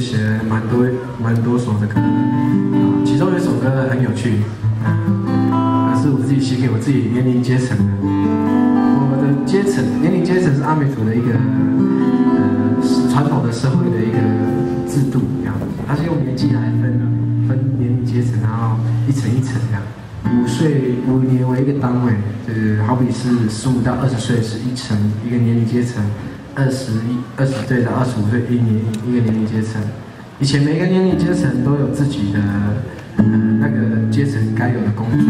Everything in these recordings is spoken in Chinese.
写蛮多首的歌，其中有一首歌很有趣，那是我自己写给我自己年龄阶层的。我的年龄阶层是阿美族的一个传统的社会的一个制度，这样，它是用年纪来分年龄阶层，然后一层一层这样。5年为一个单位，就是好比是15到20岁是一层一个年龄阶层。20岁到25岁一个年龄阶层，以前每个年龄阶层都有自己的那个阶层该有的工作，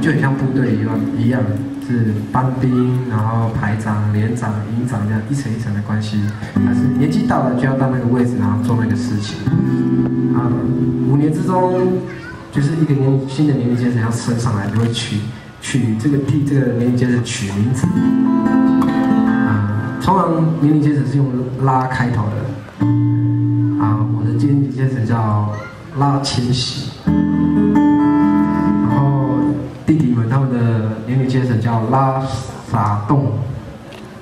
就很像部队一样，是班兵，然后排长、连长、营长这样一层一层的关系。但是年纪到了就要到那个位置，然后做那个事情。5年之中，就是一个新的年龄阶层要升上来，就会替这个年龄阶层取名字。通常年龄阶层是用拉开头的，我的年龄阶层叫拉千禧，然后弟弟们他们的年龄阶层叫拉撒洞，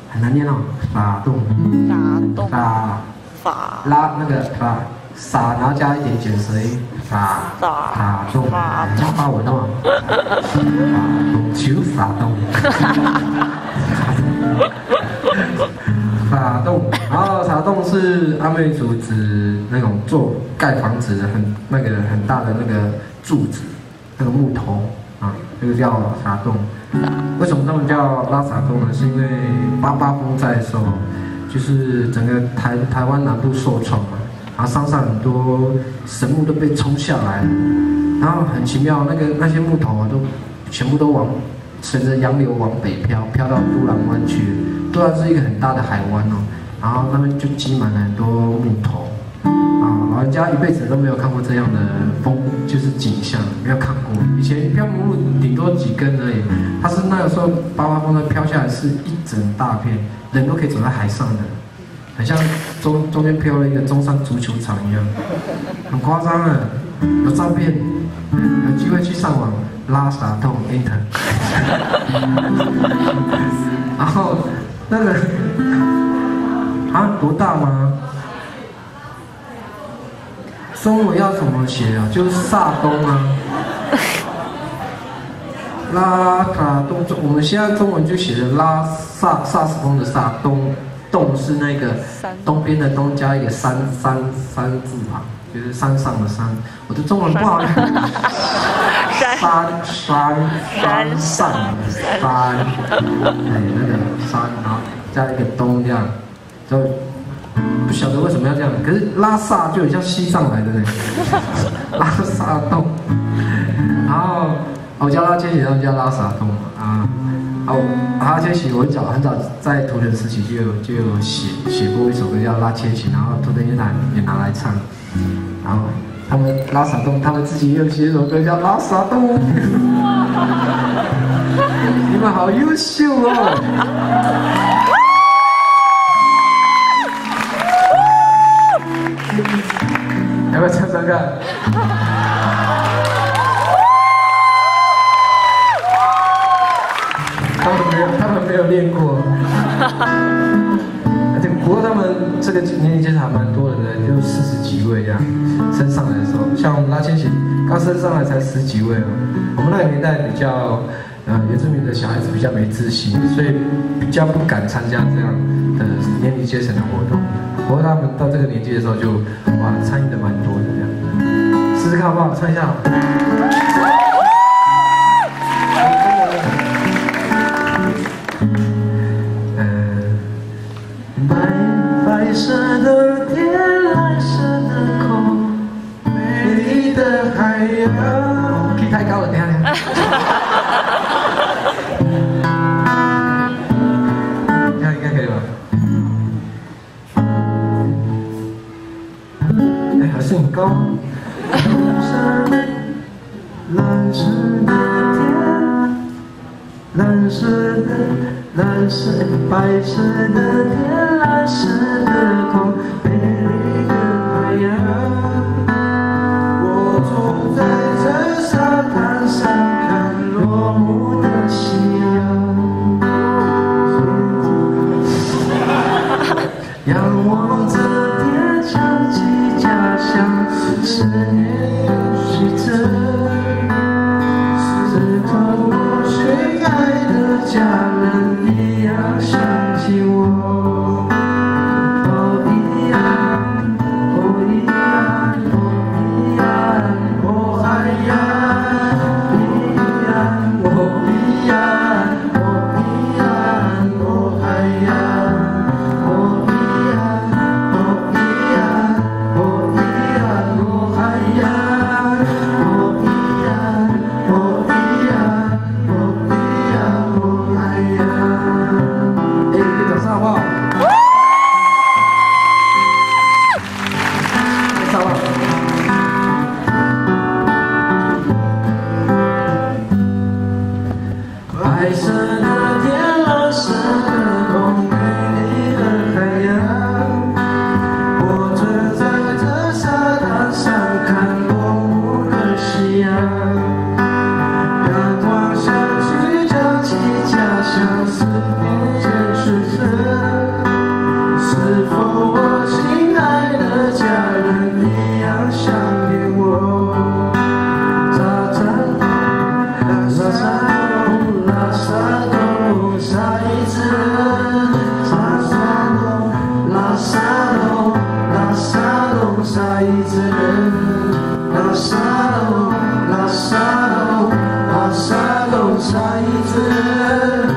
很难念哦，撒洞，拉那个撒，然后加一点卷舌音，撒洞，叫发文哦，求撒洞。撒洞，然后撒洞是阿美族指那种盖房子的很大的那个柱子，那个木头这个叫撒洞。为什么他们叫拉撒洞呢？是因为88风灾的时候，就是整个台湾南部受创嘛，然后山上很多神木都被冲下来了，然后很奇妙，那些木头都全部都随着洋流往北飘到都兰湾去。都然是一个很大的海湾哦，然后那边就积满了很多木头，老人家一辈子都没有看过这样的就是景象，没有看过。以前漂木路顶多几根而已，它是那个时候88风的飘下来是一整大片，人都可以走在海上的，很像中间飘了一个中山足球场一样，很夸张啊！有照片，有机会去上网拉撒洞 enter， 然后。那个多大吗？中文要怎么写啊？就是撒东啊，拉撒东。我们现在中文就写的拉萨斯风的萨，东是那个东边的东加一个山字旁，就是山上的山。我的中文不好。山上的山，那个山，然后加一个东这样，就不晓得为什么要这样。可是拉萨就很像西藏来的呢，拉萨洞。然后我叫拉千禧，他们叫拉萨洞拉千禧，我很早在图腾时期就有写过一首歌叫《拉千禧》，然后图腾乐团也拿来唱，然后。他们拉萨洞，他们自己也有写一首歌叫《拉萨洞》，你们好优秀哦！要不要唱唱看？他们没有练过。不过他们这个年龄阶层还蛮多的人，就40几位这样升上来的时候，像我们拉千禧刚升上来才10几位哦。我们那个年代比较原住民的小孩子比较没自信，所以比较不敢参加这样的年龄阶层的活动。不过他们到这个年纪的时候就参与的蛮多的这样。试试看好不好？唱一下。白色的天，蓝色的空，美丽的海洋。key 太高了，等一下。这样应该可以吧？还是很高。蓝色的天，蓝色白色的天，蓝色的空，美丽的海洋。我坐在这沙滩上，看落幕的夕阳，仰望着天，想起好不好？白色的天，蓝色的空，美丽的海洋。我坐在这沙滩上，看落幕的夕阳。阳光下去，讲起家乡，思念渐深深。是否我亲爱的家人一样想念我？沙滩，沙滩，沙滩，沙一只人，沙滩，沙滩，沙一只人，沙滩，沙滩，沙一只人，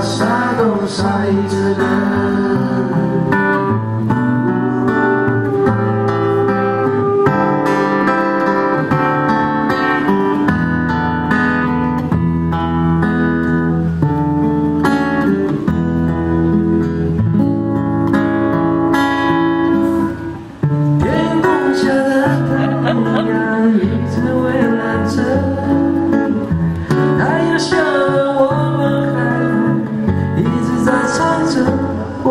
沙滩，沙一只人。天空下的太阳一直围绕着，太阳下我们还一直在唱着我。